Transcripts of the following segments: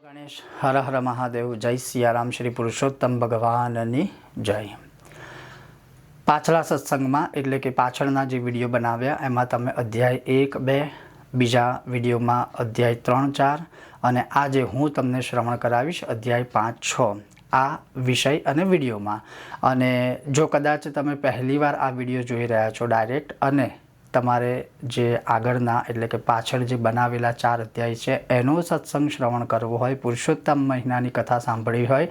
गणेश हर हर महादेव जय सियाराम श्री पुरुषोत्तम भगवाननी जय। पाछला सत्संगमां एटले के पाछळना जे विडियो बनाव्या एमां तमे अध्याय 1, 2 बीजा विडियोमां अध्याय 3, 4 अने आजे हूँ तमने श्रवण करावीश अध्याय 5, 6 आ विषय अने विडियोमां। अने जो कदाच तमे पहली वार आ विडियो जोई रह्या छो डायरेक्ट अने तमारे जे आगळना एटले के पाछळ जे बनावेला 4 अध्याय छे एनो सत्संग श्रवण करवो होय, पुरुषोत्तम महीनानी कथा सांभळवी होय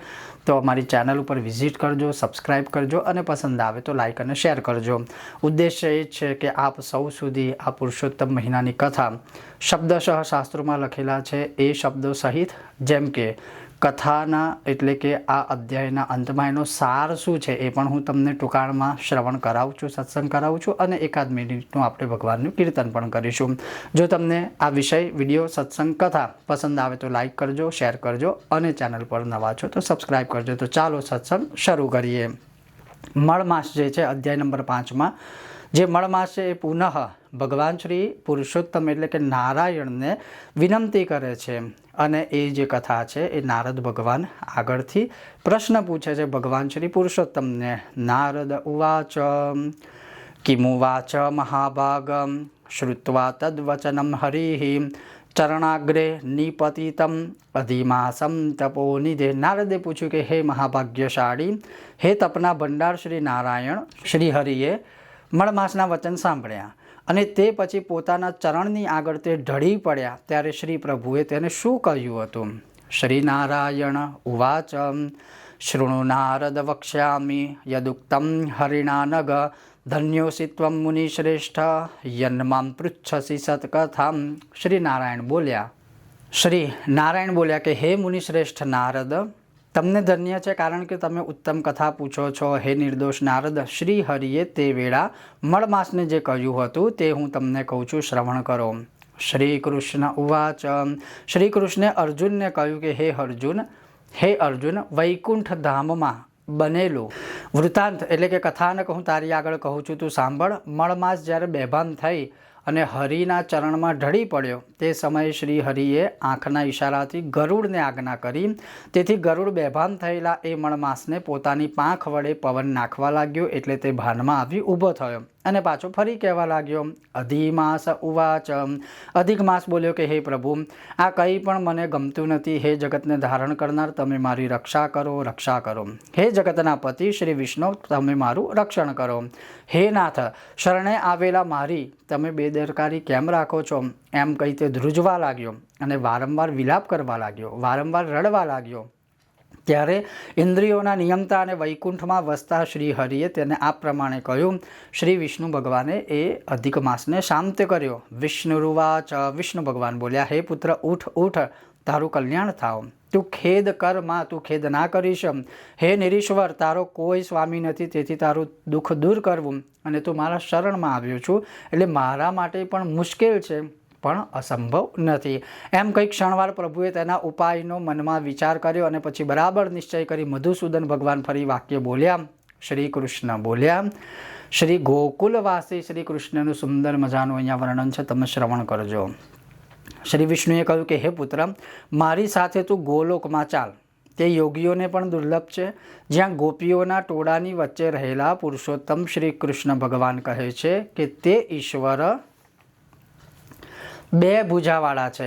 तो अमारी चेनल पर विजिट करजो, सब्सक्राइब करजो अने पसंद आवे तो लाइक अने शेर करजो। उद्देश्य ए छे के आप सौ सुधी आ पुरुषोत्तम महीनानी कथा शब्दशः शास्त्रोमां लखेला छे ए शब्दों सहित जेम के कथाना एटले के आ अध्यायना अंतमां एनो सार शुं छे ए पण हूँ तमने टूंकाणमां श्रवण करावुं छुं, सत्संग करावुं छुं अने एकाद मिनिटनुं आपणे भगवाननुं कीर्तन पण करीशुं। जो तमने आ विषय विडियो सत्संग कथा पसंद आवे तो लाइक करजो, शेर करजो अने चेनल पर नवा छो तो सब्सक्राइब करजो। तो चालो सत्संग शरू करीए। मळ मास जे छे अध्याय नंबर 5 मां जे मळ मास छे ए पुनः भगवान श्री पुरुषोत्तम एटले के नारायण ने विनंती करे छे अने ए जे कथा छे ए नारद भगवान आगळथी प्रश्न पूछे छे भगवान श्री पुरुषोत्तम ने। नारद उवाच किमुवाच महाभागं श्रुत्वा तद्वचनं हरिः चरणाग्रे निपतितम अधिमासम तपोनिधे। नारदे पूछ्યું કે હે મહાભાગ્યશાળી, હે તપના ભંડાર શ્રી નારાયણ શ્રી હરિએ મળમાસના વચન સાંભળ્યા અને તે પછી પોતાના ચરણની આગળ તે ઢળી પડ્યા ત્યારે શ્રી પ્રભુએ તેને શું કહ્યું હતું? શ્રી નારાયણ ઉવાચ શૃણુ નારદ વક્ષ્યામિ યદુક્તમ હરિણા નગ ધન્યોસि ત્વમ મુનિશ્રેષ્ઠ યન્માં પૃચ્છસि સત્કથામ। શ્રી નારાયણ બોલ્યા કે હે મુનિશ્રેષ્ઠ નારદ, તમને ધન્ય છે કારણ કે તમે ઉત્તમ કથા પૂછો છો। હે નિર્દોષ નારદ, શ્રી હરિએ તે વેળા મળમાસને જે કહ્યું હતું તે હું તમને કહું છું, શ્રવણ કરો। શ્રી કૃષ્ણ ઉવાચ શ્રી કૃષ્ણે અર્જુનને કહ્યું કે હે અર્જુન વૈકુંઠ ધામમાં બનેલું વૃત્તાંત એટલે કે કથાનક હું તારી આગળ કહું છું, તું સાંભળ। મળમાસ જ્યારે બેભાન થઈ અને હરિના ચરણમાં ઢળી પડ્યો તે સમયે શ્રી હરિએ આંખના ઇશારાથી ગરુડને આજ્ઞા કરી। તેથી ગરુડ બેભાન થયેલા એ મળમાસને પોતાની પાંખ વડે પવન નાખવા લાગ્યો એટલે તે ભાનમાં આવી ઊભો થયો અને પાછો ફરી કહેવા લાગ્યો। અધિમાસ ઉવાચ અધિક માસ બોલ્યો કે હે પ્રભુ, આ કંઈ પણ મને ગમતું નથી। હે જગતને ધારણ કરનાર, તમે મારી રક્ષા કરો। હે જગતના પતિ શ્રી વિષ્ણુ, તમે મારું રક્ષણ કરો। હે નાથ, શરણે આવેલા મારી તમે બેદરકારી કેમ રાખો છો? એમ કહી તે ધ્રુજવા લાગ્યો અને વારંવાર વિલાપ કરવા લાગ્યો, વારંવાર રડવા લાગ્યો। ત્યારે ઇન્દ્રિયોના નિયમતા અને વૈકુંઠમાં વસતા શ્રી હરિએ તેને આ પ્રમાણે કહ્યું। શ્રી વિષ્ણુ ભગવાને એ અધિક માસને શાંત કર્યો। વિષ્ણુરુવાચ વિષ્ણુ ભગવાન બોલ્યા, હે પુત્ર ઉઠ, તારું કલ્યાણ થાવ। તું ખેદ કર માં, તું ખેદ ના કરીશ। હે નિરીશ્વર, તારો કોઈ સ્વામી નથી, તેથી તારું દુઃખ દૂર કરવું અને તું મારા શરણમાં આવ્યો છું એટલે મારા માટે પણ મુશ્કેલ છે પણ અસંભવ નથી। એમ કંઈ ક્ષણવાર પ્રભુએ તેના ઉપાયનો મનમાં વિચાર કર્યો અને પછી બરાબર નિશ્ચય કરી મધુસૂદન ભગવાન ફરી વાક્ય બોલ્યા। શ્રી કૃષ્ણ બોલ્યા, શ્રી ગોકુલવાસી શ્રી કૃષ્ણનું સુંદર મજાનું અહીંયા વર્ણન છે, તમે શ્રવણ કરજો। શ્રી વિષ્ણુએ કહ્યું કે હે પુત્ર, મારી સાથે તું ગોલોકમાં ચાલ। તે યોગીઓને પણ દુર્લભ છે, જ્યાં ગોપીઓના ટોળાની વચ્ચે રહેલા પુરુષોત્તમ શ્રી કૃષ્ણ ભગવાન કહે છે કે તે ઈશ્વર બે ભુજાવાળા છે,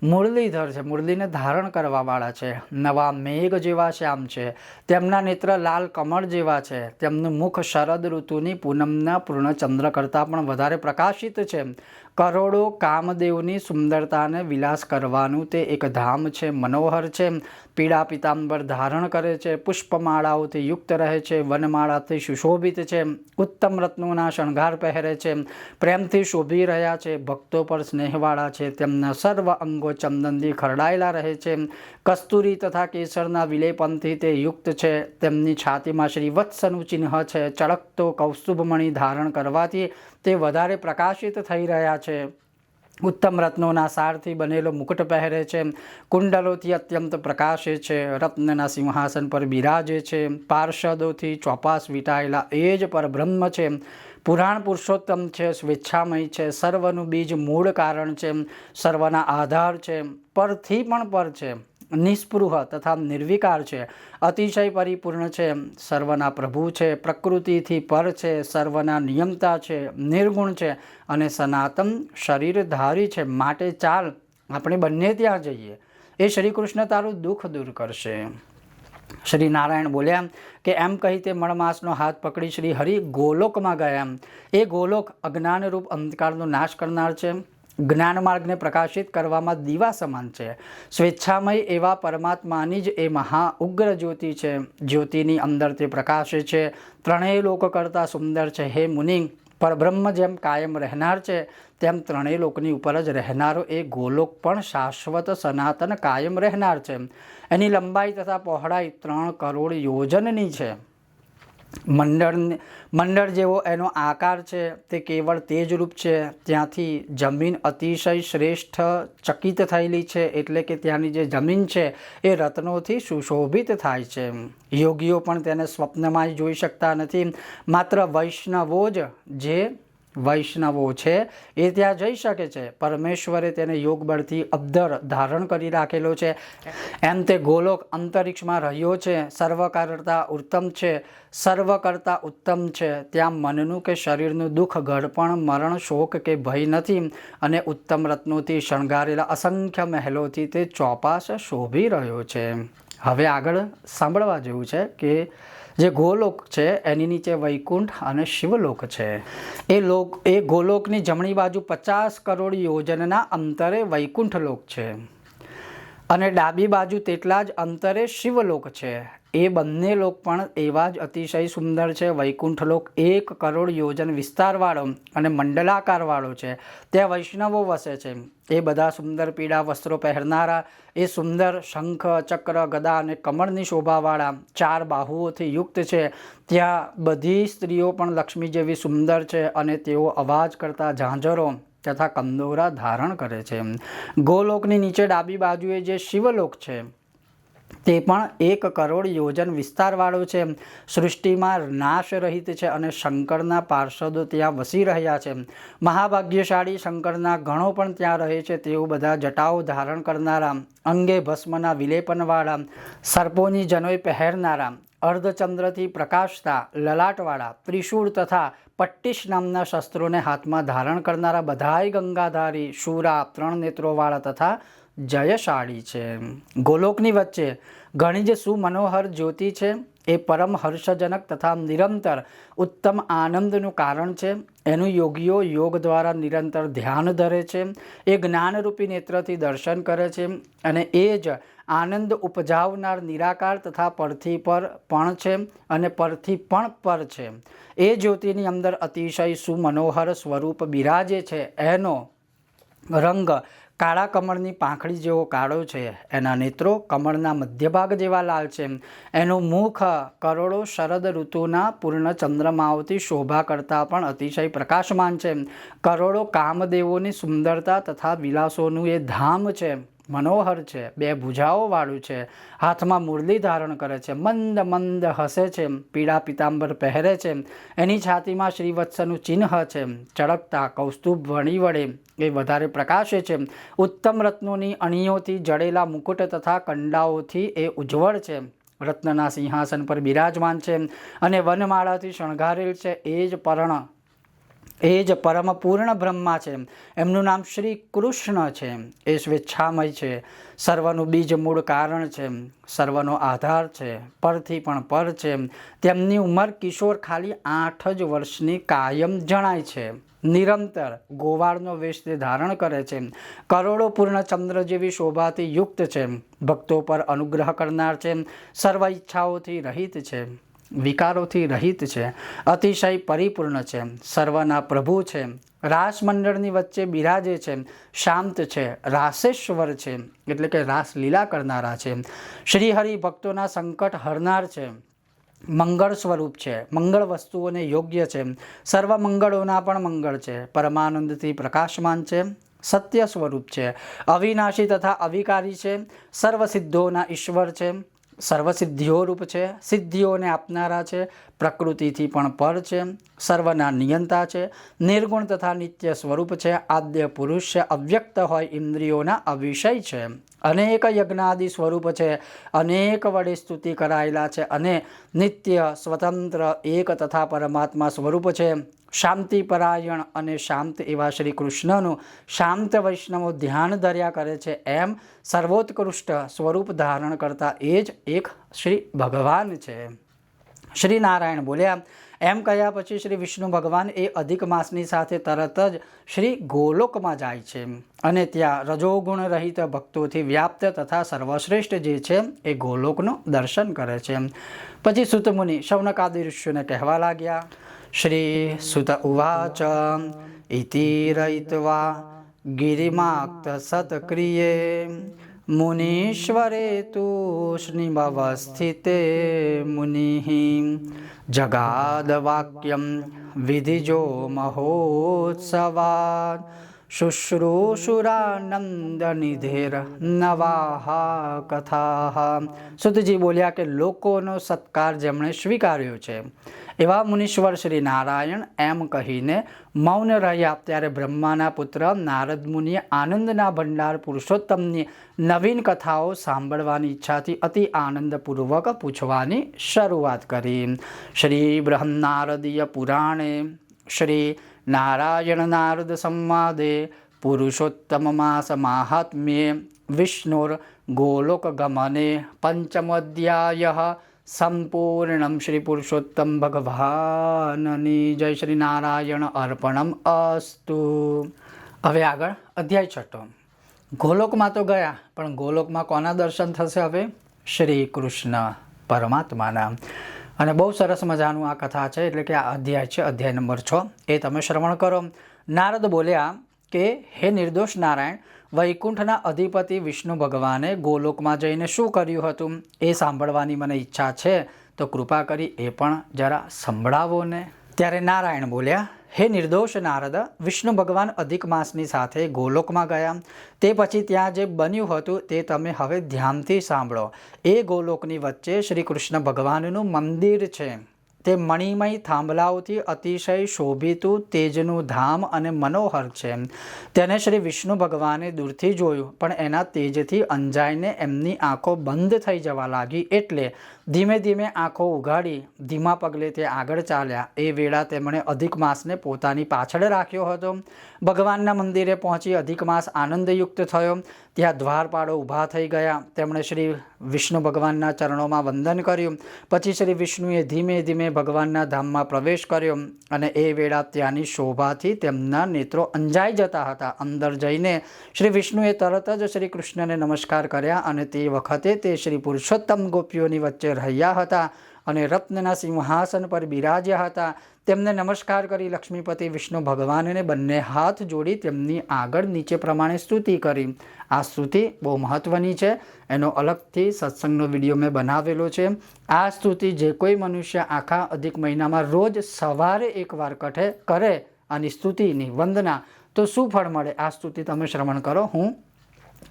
મુરલીધર છે, મુરલીને ધારણ કરવાવાળા છે, નવા મેઘ જેવા શ્યામ છે, તેમના નેત્ર લાલ કમળ જેવા છે, તેમનું મુખ શરદ ઋતુની પૂનમના પૂર્ણ ચંદ્ર કરતાં પણ વધારે પ્રકાશિત છે। કરોડો કામદેવની સુંદરતાને વિલાસ કરવાનું તે એક ધામ છે, મનોહર છે, પીળા પિતાંબર ધારણ કરે છે, પુષ્પમાળાઓથી યુક્ત રહે છે, વનમાળાથી સુશોભિત છે, ઉત્તમ રત્નોના શણગાર પહેરે છે, પ્રેમથી શોભી રહ્યા છે, ભક્તો પર સ્નેહવાળા છે, તેમના સર્વ અંગો ચંદનથી ખરડાયેલા રહે છે, કસ્તુરી તથા કેસરના વિલેપનથી તે યુક્ત છે, તેમની છાતીમાં શ્રી વત્સનું ચિહ્ન છે, ચળકતો કૌસ્તુભમણિ ધારણ કરવાથી તે વધારે પ્રકાશિત થઈ રહ્યા છે, उत्तम रत्नों सारथी बनेलो मुकुट पहरे छे, कुंडलोथी अत्यंत प्रकाशे छे, रत्नना सिंहासन पर बिराजे छे, पार्षदोथी चौपास वीटायेला एज पर ब्रह्म छे, पुराण पुरुषोत्तम है, स्वेच्छामय है, सर्वनु बीज मूल कारण है, सर्वना आधार है, परथी पण पर है, નિસ્પૃહ તથા નિર્વિકાર છે, અતિશય પરિપૂર્ણ છે, સર્વના પ્રભુ છે, પ્રકૃતિથી પર છે, સર્વના નિયમતા છે, નિર્ગુણ છે અને સનાતન શરીરધારી છે. માટે ચાલ આપણે બંને ત્યાં જઈએ, એ શ્રી કૃષ્ણ તારું દુઃખ દૂર કરશે. શ્રી નારાયણ બોલ્યા કે એમ કહી તે મળમાસનો હાથ પકડી શ્રી હરિ ગોલોકમાં ગયા. એ ગોલોક અજ્ઞાનરૂપ અંધકારનો નાશ કરનાર છે, જ્ઞાન માર્ગને પ્રકાશિત કરવામાં દીવા સમાન છે. સ્વેચ્છામય એવા પરમાત્માની જ એ મહા ઉગ્ર જ્યોતિ છે. જ્યોતિની અંદર તે પ્રકાશે છે, ત્રણેય લોક કરતાં સુંદર છે. હે મુનિ, પરબ્રહ્મ જેમ કાયમ રહેનાર છે, તેમ ત્રણેય લોકની ઉપર જ રહેનારો એ ગોલોક પણ શાશ્વત સનાતન કાયમ રહેનાર છે. એની લંબાઈ તથા પહોળાઈ 3 કરોડ યોજનની છે. મંડળ જેવો એનો આકાર છે, તે કેવળ તેજરૂપ છે. ત્યાંથી જમીન અતિશય શ્રેષ્ઠ ચકિત થયેલી છે, એટલે કે ત્યાંની જે જમીન છે એ રત્નોથી સુશોભિત થાય છે. યોગીઓ પણ તેને સ્વપ્નમાં જોઈ શકતા નથી, માત્ર વૈષ્ણવો છે એ ત્યાં જઈ શકે છે. પરમેશ્વરે તેને યોગ બળથી અબ્ધર ધારણ કરી રાખેલો છે. એમ તે ગોલોક અંતરિક્ષમાં રહ્યો છે, સર્વ કરતા ઉત્તમ છે. ત્યાં મનનું કે શરીરનું દુઃખ, ગળપણ, મરણ, શોક કે ભય નથી અને ઉત્તમ રત્નોથી શણગારેલા અસંખ્ય મહેલોથી તે ચોપાસ શોભી રહ્યો છે. હવે આગળ સાંભળવા જેવું છે કે જે ગોલોક છે એની નીચે વૈકુંઠ અને શિવલોક છે. એ ગોલોકની જમણી બાજુ 50 કરોડ યોજનના અંતરે વૈકુંઠ લોક છે અને ડાબી બાજુ તેટલા જ અંતરે શિવલોક છે. એ બંને લોક પણ એવા જ અતિશય સુંદર છે. વૈકુંઠ લોક 1 કરોડ યોજન વિસ્તારવાળો અને મંડલાકારવાળો છે. ત્યાં વૈષ્ણવો વસે છે. એ બધા સુંદર પીળા વસ્ત્રો પહેરનારા, એ સુંદર શંખ, ચક્ર, ગદા અને કમળની શોભાવાળા, 4 બાહુઓથી યુક્ત છે. ત્યાં બધી સ્ત્રીઓ પણ લક્ષ્મી જેવી સુંદર છે અને તેઓ અવાજ કરતા ઝાંઝરો તથા કંદોરા ધારણ કરે છે. ગોલોકની નીચે ડાબી બાજુએ જે શિવલોક છે તે પણ 1 કરોડ યોજન વિસ્તારવાળો છે. સૃષ્ટિમાં નાશ રહિત છે અને શંકરના પાર્ષદો ત્યાં વસી રહ્યા છે. મહાભાગ્યશાળી શંકરના ગણો પણ ત્યાં રહે છે. તેઓ બધા જટાઓ ધારણ કરનારા, અંગે ભસ્મના વિલેપનવાળા, સર્પોની જનોઈ પહેરનારા, અર્ધચંદ્રથી પ્રકાશતા લલાટવાળા, ત્રિશૂળ તથા પટ્ટિશ નામના શસ્ત્રોને હાથમાં ધારણ કરનારા, બધાય ગંગાધારી, શૂરા, 3 નેત્રોવાળા તથા જયશાળી છે. ગોલોકની વચ્ચે ઘણી જ સુમનોહર જ્યોતિ છે. એ પરમ હર્ષજનક તથા નિરંતર ઉત્તમ આનંદનું કારણ છે. એનું યોગીઓ યોગ દ્વારા નિરંતર ધ્યાન ધરે છે. એ જ્ઞાનરૂપી નેત્રથી દર્શન કરે છે અને એ જ આનંદ ઉપજાવનાર નિરાકાર તથા પરથી પર પણ છે અને પરથી પણ પર છે. એ જ્યોતિની અંદર અતિશય સુમનોહર સ્વરૂપ બિરાજે છે. એનો રંગ કાળા કમળની પાંખડી જેવો કાળો છે. એના નેત્રો કમળના મધ્યભાગ જેવા લાલ છે. એનું મુખ કરોડો શરદ ઋતુના પૂર્ણ ચંદ્રમાઓથી શોભા કરતાં પણ અતિશય પ્રકાશમાન છે. કરોડો કામદેવોની સુંદરતા તથા વિલાસોનું એ ધામ છે. મનોહર છે. 2 ભુજાઓવાળું છે. હાથમાં મુરલી ધારણ કરે છે. મંદ મંદ હસે છે. પીળા પિતાંબર પહેરે છે. એની છાતીમાં શ્રીવત્સનું ચિહ્ન છે. ચળકતા કૌસ્તુભ વણી વડે એ વધારે પ્રકાશે છે. ઉત્તમ રત્નોની અણીઓથી જડેલા મુકુટ તથા કંડાઓથી એ ઉજ્જવળ છે. રત્નના સિંહાસન પર બિરાજમાન છે અને વનમાળાથી શણગારેલ છે. એ જ પરમ પૂર્ણ બ્રહ્મા છે. એમનું નામ શ્રી કૃષ્ણ છે. એ સ્વેચ્છામય છે, સર્વનું બીજ મૂળ કારણ છે, સર્વનો આધાર છે, પરથી પણ પર છે. તેમની ઉંમર કિશોર ખાલી 8 જ વર્ષની કાયમ જણાય છે. નિરંતર ગોવાળનો વેશ તે ધારણ કરે છે. કરોડો પૂર્ણ ચંદ્ર જેવી શોભાથી યુક્ત છે. ભક્તો પર અનુગ્રહ કરનાર છે. સર્વ ઈચ્છાઓથી રહિત છે, વિકારોથી રહિત છે, અતિશય પરિપૂર્ણ છે, સર્વના પ્રભુ છે. રાસ મંડળની વચ્ચે બિરાજે છે. શાંત છે, રાસેશ્વર છે, એટલે કે રાસલીલા કરનારા છે. શ્રીહરિ ભક્તોના સંકટ હરનાર છે. મંગળ સ્વરૂપ છે. મંગળ વસ્તુઓને યોગ્ય છે. સર્વ મંગળોના પણ મંગળ છે. પરમાનંદથી પ્રકાશમાન છે. સત્ય સ્વરૂપ છે. અવિનાશી તથા અવિકારી છે. સર્વ સિદ્ધોના ઈશ્વર છે. સર્વસિદ્ધિઓ રૂપ છે. સિદ્ધિઓને આપનારા છે. પ્રકૃતિથી પણ પર છે. સર્વના નિયંતા છે. નિર્ગુણ તથા નિત્ય સ્વરૂપ છે. આદ્ય પુરુષ છે. અવ્યક્ત હોય ઇન્દ્રિયોના અવિષય છે. અનેક યજ્ઞાદિ સ્વરૂપ છે, અનેક વડે સ્તુતિ કરાયેલા છે અને નિત્ય સ્વતંત્ર એક તથા પરમાત્મા સ્વરૂપ છે. શાંતિપરાયણ અને શાંત એવા શ્રી કૃષ્ણનું શાંત વૈષ્ણવો ધ્યાન ધર્યા કરે છે, એમ સર્વોત્કૃષ્ટ સ્વરૂપ ધારણ કરતા એ જ એક શ્રી ભગવાન છે. શ્રી નારાયણ બોલ્યા. એમ કહ્યા પછી શ્રી વિષ્ણુ ભગવાન એ અધિક માસની સાથે તરત જ શ્રી ગોલોકમાં જાય છે અને ત્યાં રજોગુણ રહિત ભક્તોથી વ્યાપ્ત તથા સર્વશ્રેષ્ઠ જે છે એ ગોલોકનું દર્શન કરે છે. પછી સુતમુનિ શૌનકાદિ ઋષિઓને કહેવા લાગ્યા. શ્રી સુત ઉવાચ ઇતિ રયિત્વા ગિરિમાક્ત સત્ક્રિયે મુનીશ્વરે તૂષ્ણીમવસ્થિતે મુનિઃ જગાદ વાક્યમ વિધિજો મહોત્સવાદ શુશ્રૂષુરાનંદ નિધેર નવાહા કથા. સુતજી બોલ્યા કે લોકોનો સત્કાર જેમણે સ્વીકાર્યો છે એવા મુનીશ્વર શ્રી નારાયણ એમ કહીને મૌન રહ્યા. ત્યારે બ્રહ્માના પુત્ર નારદ મુનિએ આનંદના ભંડાર પુરુષોત્તમની નવીન કથાઓ સાંભળવાની ઈચ્છાથી અતિ આનંદપૂર્વક પૂછવાની શરૂઆત કરી. શ્રી બૃહન્નારદીય પુરાણે શ્રી નારાયણ નારદ સંવાદે પુરુષોત્તમ માસ માહાત્મ્યે વિષ્ણુર ગોલોક ગમને પંચમોધ્યાય સંપૂર્ણમ. શ્રી પુરુષોત્તમ ભગવાનની જય. શ્રી નારાયણ અર્પણમ અસ્તુ. હવે આગળ અધ્યાય 6. ગોલોકમાં તો ગયા, પણ ગોલોકમાં કોના દર્શન થશે? હવે શ્રી કૃષ્ણ પરમાત્માના. અને બહુ સરસ મજાનું આ કથા છે, એટલે કે આ અધ્યાય છે, અધ્યાય નંબર 6. એ તમે શ્રવણ કરો. નારદ બોલ્યા કે હે નિર્દોષ નારાયણ, વૈકુંઠના અધિપતિ વિષ્ણુ ભગવાને ગોલોકમાં જઈને શું કર્યું હતું એ સાંભળવાની મને ઈચ્છા છે, તો કૃપા કરી એ પણ જરા સંભળાવો ને. ત્યારે નારાયણ બોલ્યા. હે નિર્દોષ નારદ, વિષ્ણુ ભગવાન અધિક માસની સાથે ગોલોકમાં ગયા. તે પછી ત્યાં જે બન્યું હતું તે તમે હવે ધ્યાનથી સાંભળો. એ ગોલોકની વચ્ચે શ્રી કૃષ્ણ ભગવાનનું મંદિર છે. તે મણિમય થાંભલાઓથી અતિશય શોભિતું તેજનું ધામ અને મનોહર છે. તેને શ્રી વિષ્ણુ ભગવાને દૂરથી જોયું, પણ એના તેજથી અંજાઈને એમની આંખો બંધ થઈ જવા લાગી. એટલે ધીમે ધીમે આંખો ઉઘાડી ધીમા પગલે તે આગળ ચાલ્યા. એ વેળા તેમણે અધિક માસને પોતાની પાછળ રાખ્યો હતો. ભગવાનના મંદિરે પહોંચી અધિક માસ આનંદયુક્ત થયો. ત્યાં દ્વારપાળો ઊભા થઈ ગયા. તેમણે શ્રી વિષ્ણુ ભગવાનના ચરણોમાં વંદન કર્યું. પછી શ્રી વિષ્ણુએ ધીમે ધીમે ભગવાનના ધામમાં પ્રવેશ કર્યો અને એ વેળા ત્યાંની શોભાથી તેમના નેત્રો અંજાઈ જતા હતા. અંદર જઈને શ્રી વિષ્ણુએ તરત જ શ્રી કૃષ્ણને નમસ્કાર કર્યા અને તે વખતે તે શ્રી પુરુષોત્તમ ગોપીઓની વચ્ચે રહ્યા હતા અને રત્નના સિંહાસન પર બિરાજ્યા હતા. તેમને નમસ્કાર કરી લક્ષ્મીપતિ વિષ્ણુ ભગવાનને બંને હાથ જોડી તેમની આગળ નીચે પ્રમાણે સ્તુતિ કરી. આ સ્તુતિ બહુ મહત્ત્વની છે, એનો અલગથી સત્સંગનો વિડીયો મેં બનાવેલો છે. આ સ્તુતિ જે કોઈ મનુષ્ય આખા અધિક મહિનામાં રોજ સવારે એકવાર કરે આની સ્તુતિની વંદના, તો શું ફળ મળે? આ સ્તુતિ તમે શ્રવણ કરો. હું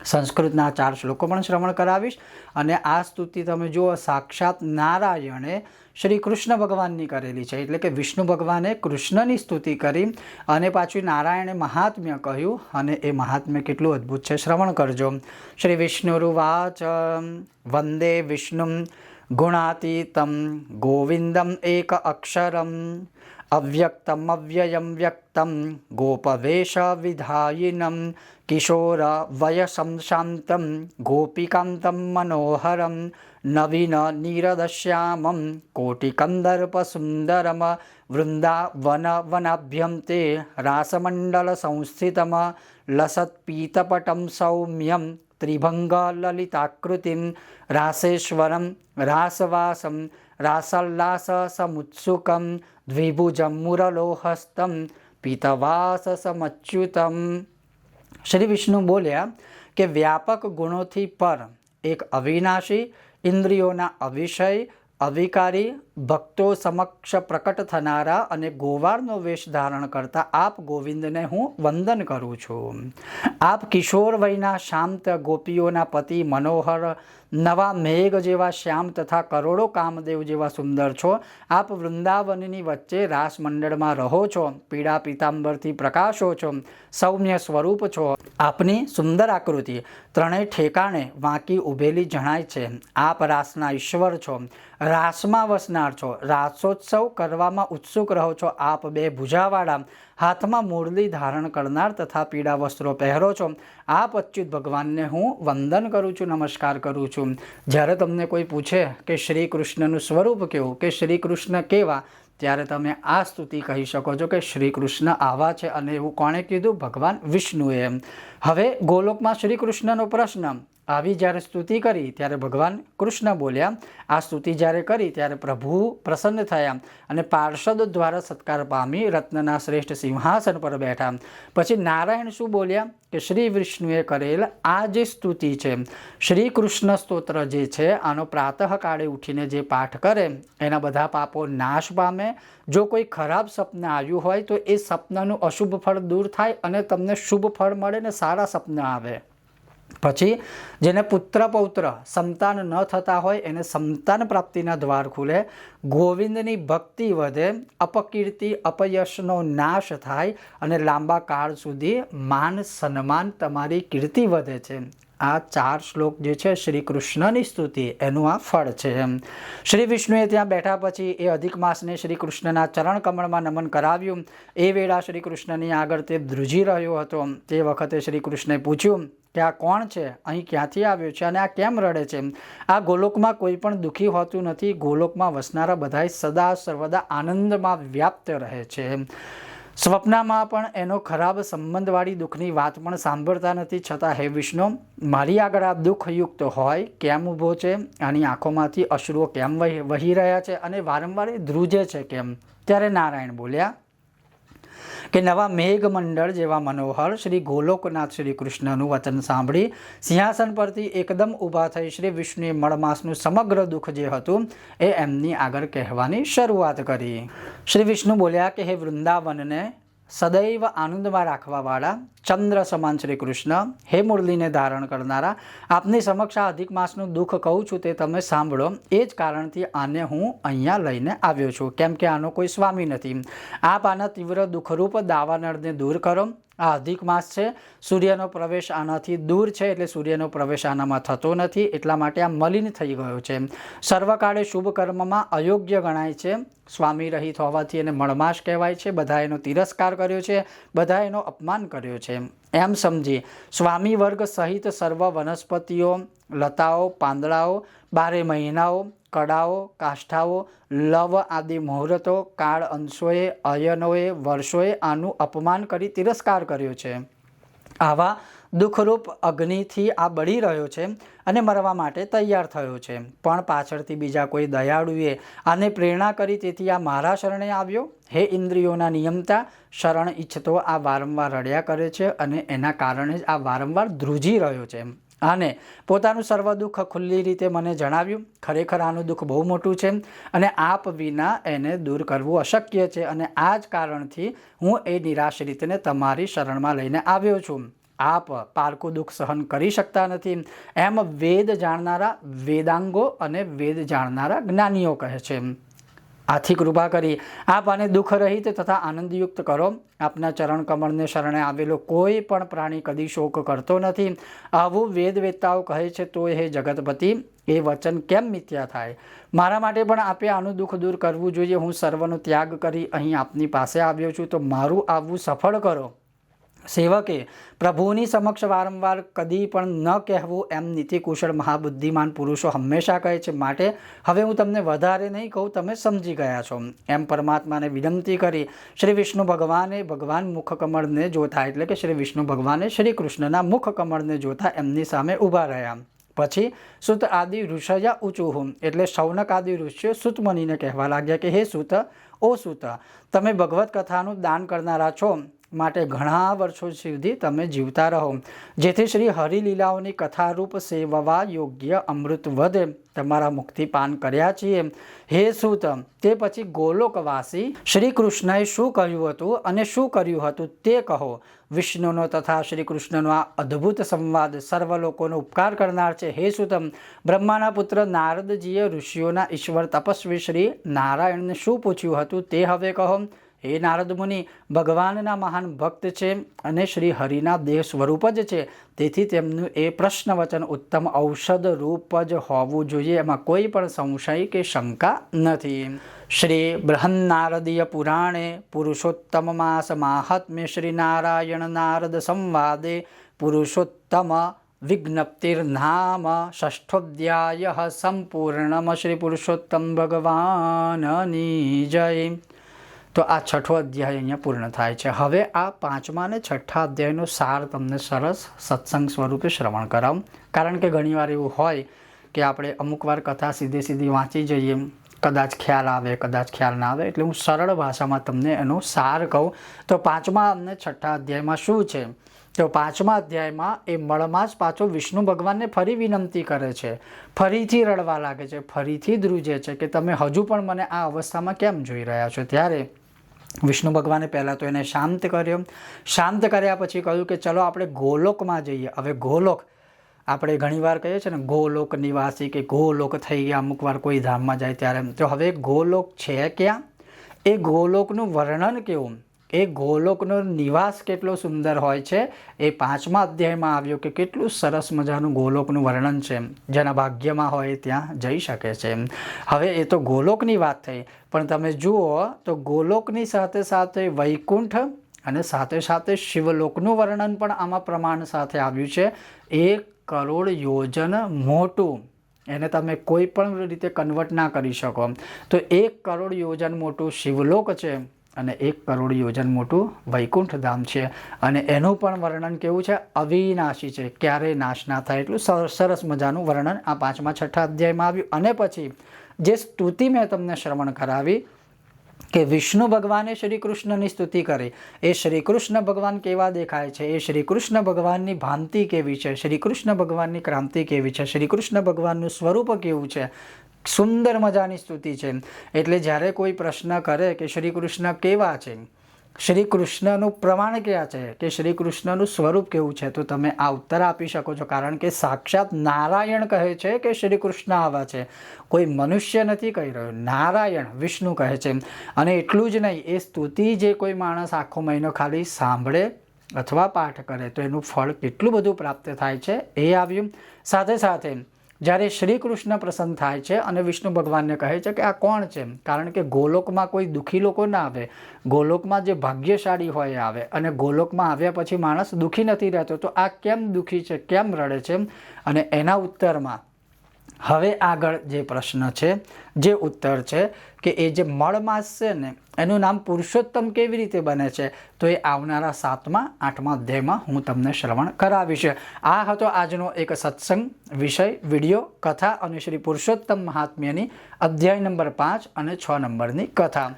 સંસ્કૃતના 4 શ્લોકો પણ શ્રવણ કરાવીશ. અને આ સ્તુતિ તમે જુઓ, સાક્ષાત નારાયણે શ્રી કૃષ્ણ ભગવાનની કરેલી છે. એટલે કે વિષ્ણુ ભગવાને કૃષ્ણની સ્તુતિ કરી અને પાછું નારાયણે મહાત્મ્ય કહ્યું. અને એ મહાત્મ્ય કેટલું અદ્ભુત છે, શ્રવણ કરજો. શ્રી વિષ્ણુરુવાચ વંદે વિષ્ણુમ ગુણાતીતમ ગોવિંદમ એક અક્ષરમ અવ્યક્તમ અવ્યયમ વ્યક્તમ ગોપવેશ વિધાયિનમ કિશોર વયસમ શાંતમ ગોપિકાંતમ મનોહરમ નવીન નીરદશ્યામમ કોટિકંદર્પ સુંદરમ વૃંદાવન વનાભ્યમ તે રાસમંડલ સંસ્થિતમ લસત્પીતપટમ સૌમ્યમ ત્રિભંગ લલિતાકૃતિમ રાસેશ્વરમ રાસવાસમ રાસલ્લાસ સમુત્સુકમ દ્વિભુજમ મુરલોહસ્તમ પીતવાસ સમચ્યુતમ. શ્રી વિષ્ણુ બોલ્યા કે વ્યાપક ગુણોથી પર, એક અવિનાશી, ઇન્દ્રિયોના અવિષય, અવિકારી, ભક્તો સમક્ષ પ્રકટ થનારા અને ગોવાળનો વેશ ધારણ કરતા આપ ગોવિંદને હું વંદન કરું છું. આપ કિશોર વયના શાંત, ગોપીઓના પતિ, મનોહર, નવા મેઘ જેવા શ્યામ તથા કરોડો કામદેવ જેવા સુંદર છો. આપ વૃંદાવનની વચ્ચે રાસ મંડળમાં રહો છો. પીળા પીતાંબરથી પ્રકાશો છો. સૌમ્ય સ્વરૂપ છો. આપની સુંદર આકૃતિ ત્રણેય ઠેકાણે વાંકી ઊભેલી જણાય છે. આપ રાસના ઈશ્વર છો. રાસમાં વસનાર છો. રાસોત્સવ કરવામાં ઉત્સુક રહો છો. આપ બે ભુજાવાળા, હાથમાં મુરલી ધારણ કરનાર તથા પીળા વસ્ત્રો પહેરો છો. આપ અચ્યુત ભગવાનને હું વંદન કરું છું, નમસ્કાર કરું છું. જ્યારે તમને કોઈ પૂછે કે શ્રી કૃષ્ણનું સ્વરૂપ કેવું, કે શ્રી કૃષ્ણ કેવા, ત્યારે તમે આ સ્તુતિ કહી શકો છો કે શ્રી કૃષ્ણ આવા છે. અને એવું કોણે કીધું? ભગવાન વિષ્ણુએ. હવે ગોલોકમાં શ્રી કૃષ્ણનો પ્રશ્ન આવી જ્યારે સ્તુતિ કરી ત્યારે ભગવાન કૃષ્ણ બોલ્યા. આ સ્તુતિ જ્યારે કરી ત્યારે પ્રભુ પ્રસન્ન થયા અને પાર્ષદ દ્વારા સત્કાર પામી રત્નના શ્રેષ્ઠ સિંહાસન પર બેઠા. પછી નારાયણ શું બોલ્યા કે શ્રી વિષ્ણુએ કરેલ આ જે સ્તુતિ છે, શ્રી કૃષ્ણ સ્તોત્ર જે છે, આનો પ્રાતઃકાળે ઉઠીને જે પાઠ કરે એના બધા પાપો નાશ પામે. જો કોઈ ખરાબ સપના આવ્યું હોય તો એ સપનાનું અશુભ ફળ દૂર થાય અને તમને શુભ ફળ મળે ને સારા સપના આવે. પછી જેને પુત્ર પૌત્ર સંતાન ન થતા હોય એને સંતાન પ્રાપ્તિના દ્વાર ખુલે. ગોવિંદની ભક્તિ વધે. અપકીર્તિ અપયશનો નાશ થાય અને લાંબા કાળ સુધી માન સન્માન તમારી કીર્તિ વધે છે. આ 4 શ્લોક જે છે શ્રી કૃષ્ણની સ્તુતિ, એનું આ ફળ છે. શ્રી વિષ્ણુએ ત્યાં બેઠા પછી એ અધિક માસને શ્રી કૃષ્ણના ચરણ કમળમાં નમન કરાવ્યું. એ વેળા શ્રી કૃષ્ણની આગળ તે ધ્રુજી રહ્યો હતો. તે વખતે શ્રી કૃષ્ણે પૂછ્યું કે આ કોણ છે? અહીં ક્યાંથી આવ્યો છે અને આ કેમ રડે છે? આ ગોલોકમાં કોઈ પણ દુઃખી હોતું નથી. ગોલોકમાં વસનારા બધાય સદા સર્વદા આનંદમાં વ્યાપ્ત રહે છે. સ્વપ્નમાં પણ એનો ખરાબ સંબંધવાળી દુઃખની વાત પણ સાંભળતા નથી. છતાં હે વિષ્ણુ, મારી આગળ આ દુઃખયુક્ત હોય કેમ ઊભો છે? આની આંખોમાંથી અશ્રુઓ કેમ વહી રહ્યા છે અને વારંવાર ધ્રુજે છે કેમ? ત્યારે નારાયણ બોલ્યા કે નવા મેઘમંડળ જેવા મનોહર શ્રી ગોલોકનાથ શ્રી કૃષ્ણનું વચન સાંભળી સિંહાસન પરથી એકદમ ઊભા થઈ શ્રી વિષ્ણુએ મળમાસનું સમગ્ર દુઃખ જે હતું એ એમની આગળ કહેવાની શરૂઆત કરી. શ્રી વિષ્ણુ બોલ્યા કે હે વૃંદાવનને સદૈવ આનંદમાં રાખવાવાળા ચંદ્ર સમાન શ્રી કૃષ્ણ, હે મુરલીને ધારણ કરનારા, આપની સમક્ષ આ અધિક માસનું દુઃખ કહું છું તે તમે સાંભળો. એ જ કારણથી આને હું અહીંયા લઈને આવ્યો છું, કેમ કે આનો કોઈ સ્વામી નથી. આપ આના તીવ્ર દુઃખરૂપ દાવાનળને દૂર કરો. આ અધિક માસ છે, સૂર્યનો પ્રવેશ આનાથી દૂર છે, એટલે સૂર્યનો પ્રવેશ આનામાં થતો નથી, એટલા માટે આ મલિન થઈ ગયો છે. સર્વકાળે શુભ કર્મમાં અયોગ્ય ગણાય છે. સ્વામી રહિત હોવાથી એને મળમાસ કહેવાય છે. બધા એનો તિરસ્કાર કર્યો છે, બધા એનો અપમાન કર્યો છે. એમ સમજી સ્વામી વર્ગ સહિત સર્વ વનસ્પતિઓ, લતાઓ, પાંદડાઓ, 12 મહિનાઓ, કડાઓ, કાષ્ઠાઓ, લવ આદિ મુહૂર્તો, કાળ અંશોએ, અયનોએ, વર્ષોએ આનું અપમાન કરી તિરસ્કાર કર્યો છે. આવા દુઃખરૂપ અગ્નિથી આ બળી રહ્યો છે અને મરવા માટે તૈયાર થયો છે. પણ પાછળથી બીજા કોઈ દયાળુએ આને પ્રેરણા કરી, તેથી આ મારા શરણે આવ્યો. હે ઇન્દ્રિયોના નિયમતા, શરણ ઈચ્છતો આ વારંવાર રડ્યા કરે છે અને એના કારણે જ આ વારંવાર ધ્રુજી રહ્યો છે. અને પોતાનું સર્વ દુઃખ ખુલ્લી રીતે મને જણાવ્યું. ખરેખર આનું દુઃખ બહુ મોટું છે અને આપ વિના એને દૂર કરવું અશક્ય છે. અને આ જ કારણથી હું એ નિરાશ્રિતને તમારી શરણમાં લઈને આવ્યો છું. આપ પારકું દુઃખ સહન કરી શકતા નથી એમ વેદ જાણનારા વેદાંગો અને વેદ જાણનારા જ્ઞાનીઓ કહે છે. આથી કૃપા કરી આપ આને દુઃખ રહિત તથા આનંદયુક્ત કરો. આપના ચરણ કમળને શરણે આવેલો કોઈ પણ પ્રાણી કદી શોક કરતો નથી. આવું વેદ વેદતાઓ કહે છે. તો હે જગતપતિ, એ વચન કેમ મિથ્યા થાય? મારા માટે પણ આપે આનું દુઃખ દૂર કરવું જોઈએ. હું સર્વનો ત્યાગ કરી અહીં આપની પાસે આવ્યો છું, તો મારું આવવું સફળ કરો. સેવકે પ્રભુની સમક્ષ વારંવાર કદી પણ ન કહેવું એમ નીતિકુશળ મહાબુદ્ધિમાન પુરુષો હંમેશા કહે છે. માટે હવે હું તમને વધારે નહીં કહું, તમે સમજી ગયા છો. એમ પરમાત્માને વિનંતી કરી શ્રી વિષ્ણુ ભગવાને ભગવાન મુખકમળને જોતા, એટલે કે શ્રી વિષ્ણુ ભગવાને શ્રી કૃષ્ણના મુખકમળને જોતા એમની સામે ઊભા રહ્યા. પછી સુત આદિ ઋષયા ઊંચું, એટલે શૌનક આદિ ઋષિઓ સુતમુનિને કહેવા લાગ્યા કે હે સુત, ઓ સુત, તમે ભગવત કથાનું દાન કરનારા છો. માટે ઘણા વર્ષો સુધી તમે જીવતા રહો, જેથી શ્રી હરિલીલાઓની કથારૂપ સેવવા યોગ્ય અમૃત વધે. તમારા મુક્તિપાન કર્યા છીએ હે સૂત. તે પછી ગોલોકવાસી શ્રી કૃષ્ણએ શું કહ્યું હતું અને શું કર્યું હતું તે કહો. વિષ્ણુનો તથા શ્રી કૃષ્ણનો આ અદ્ભુત સંવાદ સર્વ લોકોનો ઉપકાર કરનાર છે. હે સૂતમ, બ્રહ્માના પુત્ર નારદજીએ ઋષિઓના ઈશ્વર તપસ્વી શ્રી નારાયણને શું પૂછ્યું હતું તે હવે કહો. હે નારદ મુનિ, ભગવાનના મહાન ભક્ત છે અને શ્રી હરિના દેહ સ્વરૂપ જ છે, તેથી તેમનું એ પ્રશ્ન વચન ઉત્તમ ઔષધ રૂપ જ હોવું જોઈએ, એમાં કોઈ પણ સંશય કે શંકા નથી. શ્રી બૃહન્નારદીય પુરાણે પુરુષોત્તમ માસ માહાત્મ્ય શ્રી નારાયણ નારદ સંવાદે પુરુષોત્તમ વિજ્ઞપ્તિર્નામ ષષ્ઠોધ્યાય સંપૂર્ણમ. શ્રી પુરુષોત્તમ ભગવાનની જય. તો આ છઠ્ઠો અધ્યાય અહીંયા પૂર્ણ થાય છે. હવે આ પાંચમા અને છઠ્ઠા અધ્યાયનો સાર તમને સરસ સત્સંગ સ્વરૂપે શ્રવણ કરાવું. કારણ કે ઘણીવાર એવું હોય કે આપણે અમુક વાર કથા સીધી વાંચી જઈએ, કદાચ ખ્યાલ આવે, કદાચ ખ્યાલ ના આવે, એટલે હું સરળ ભાષામાં તમને એનો સાર કહું. તો પાંચમા અને છઠ્ઠા અધ્યાયમાં શું છે? તો પાંચમા અધ્યાયમાં એ મળમાં જ પાછો વિષ્ણુ ભગવાનને ફરી વિનંતી કરે છે, ફરીથી રડવા લાગે છે, ફરીથી ધ્રુજે છે કે તમે હજુ પણ મને આ અવસ્થામાં કેમ જોઈ રહ્યા છો. ત્યારે વિષ્ણુ ભગવાને પહેલાં તો એને શાંત કર્યો. શાંત કર્યા પછી કહ્યું કે ચલો આપણે ગોલોકમાં જઈએ. હવે ગોલોક આપણે ઘણીવાર કહીએ છીએ ને, ગોલોક નિવાસી કે ગોલોક થઈ ગયા અમુક વાર કોઈ ધામમાં જાય ત્યારે. તો હવે ગોલોક છે ક્યાં, એ ગોલોકનું વર્ણન કેવું, એ ગોલોકનો નિવાસ કેટલો સુંદર હોય છે, એ પાંચમા અધ્યાયમાં આવ્યો કે કેટલું સરસ મજાનું ગોલોકનું વર્ણન છે. જેના ભાગ્યમાં હોય ત્યાં જઈ શકે છે. હવે એ તો ગોલોકની વાત થઈ, પણ તમે જુઓ તો ગોલોકની સાથે સાથે વૈકુંઠ અને સાથે સાથે શિવલોકનું વર્ણન પણ આમાં પ્રમાણ સાથે આવ્યું છે. 1 કરોડ યોજન મોટું, એને તમે કોઈ પણ રીતે કન્વર્ટ ના કરી શકો. તો 1 કરોડ યોજન મોટું શિવલોક છે અને 1 કરોડ યોજન મોટું વૈકુંઠ ધામ છે. અને એનું પણ વર્ણન કેવું છે? અવિનાશી છે, ક્યારેય નાશ ના થાય. એટલું સરસ મજાનું વર્ણન આ પાંચમા છઠ્ઠા અધ્યાયમાં આવ્યું. અને પછી જે સ્તુતિ મેં તમને શ્રવણ કરાવી કે વિષ્ણુ ભગવાને શ્રી કૃષ્ણની સ્તુતિ કરી, એ શ્રી કૃષ્ણ ભગવાન કેવા દેખાય છે, એ શ્રી કૃષ્ણ ભગવાનની ભાંતિ કેવી છે, શ્રી કૃષ્ણ ભગવાનની ક્રાંતિ કેવી છે, શ્રી કૃષ્ણ ભગવાનનું સ્વરૂપ કેવું છે, સુંદર મજાની સ્તુતિ છે. એટલે જ્યારે કોઈ પ્રશ્ન કરે કે શ્રી કૃષ્ણ કેવા છે, શ્રી કૃષ્ણનું પ્રમાણ ક્યાં છે, કે શ્રી કૃષ્ણનું સ્વરૂપ કેવું છે, તો તમે આ ઉત્તર આપી શકો છો. કારણ કે સાક્ષાત નારાયણ કહે છે કે શ્રી કૃષ્ણ આવા છે, કોઈ મનુષ્ય નથી કહી રહ્યો, નારાયણ વિષ્ણુ કહે છે. અને એટલું જ નહીં, એ સ્તુતિ જે કોઈ માણસ આખો મહિનો ખાલી સાંભળે અથવા પાઠ કરે તો એનું ફળ કેટલું બધું પ્રાપ્ત થાય છે એ આવ્યું. સાથે સાથે જ્યારે શ્રી કૃષ્ણ પ્રસન્ન થાય છે અને વિષ્ણુ ભગવાનને કહે છે કે આ કોણ છે, કારણ કે ગોલોકમાં કોઈ દુઃખી લોકો ના આવે, ગોલોકમાં જે ભાગ્યશાળી હોય એ આવે. અને ગોલોકમાં આવ્યા પછી માણસ દુઃખી નથી રહેતો, તો આ કેમ દુઃખી છે, કેમ રડે છે? અને એના ઉત્તરમાં હવે આગળ જે પ્રશ્ન છે, જે ઉત્તર છે કે એ જે મળમાસ છે ને, એનું નામ પુરુષોત્તમ કેવી રીતે બને છે, તો એ આવનારા 7મા 8મા અધ્યાયમાં હું તમને શ્રવણ કરાવીશ. આ હતો આજનો એક સત્સંગ વિષય, વિડીયો, કથા અને શ્રી પુરુષોત્તમ મહાત્મ્યની અધ્યાય નંબર 5 અને 6 નંબરની કથા.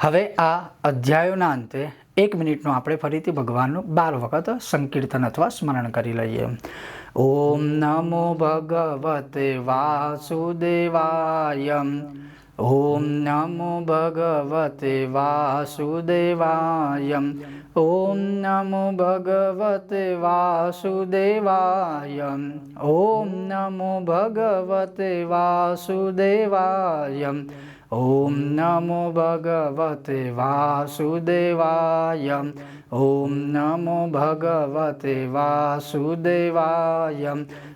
હવે આ અધ્યાયોના અંતે 1 મિનિટનું આપણે ફરીથી ભગવાનનું 12 વખત સંકીર્તન અથવા સ્મરણ કરી લઈએ. ઓમ નમો ભગવતે વાસુદેવાય. ઓમ નમો ભગવતે વાસુદેવાય. ઓમ નમો ભગવતે વાસુદેવાય. ઓમ નમો ભગવતે વાસુદેવાય. ઓમ નમો ભગવતે વાસુદેવાય. ઓમ નમો ભગવતે વાસુદેવાય.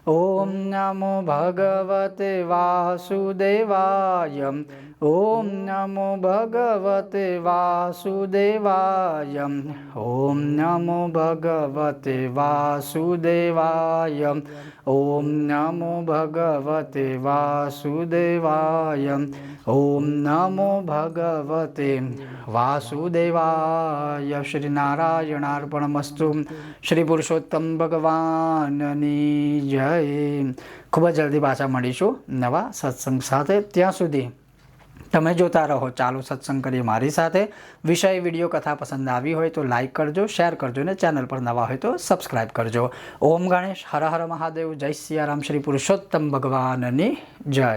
ઓમ નમો ભગવતે વાસુદેવાય. ઓમ નમો ભગવતે વાસુદેવાય. ઓમ નમો ભગવતે વાસુદેવાય. ઓમ નમો ભગવતે વાસુદેવાય. ઓમ નમો ભગવતે વાસુદેવાય. શ્રી નારાયણાર્પણમસ્તુ. શ્રી પુરુષોત્તમ ભગવાનની જય. ખૂબ જ જલ્દી પાછા મળીશું નવા સત્સંગ સાથે. ત્યાં સુધી તમે જોતા રહો ચાલો સત્સંગ કરીએ મારી સાથે. વિષય વિડીયો કથા પસંદ આવી હોય તો લાઇક કરજો, શેર કરજો અને ચેનલ પર નવા હોય તો સબસ્ક્રાઈબ કરજો. ઓમ ગણેશ, હર હર મહાદેવ, જય સિયારામ, શ્રી પુરુષોત્તમ ભગવાનની જય.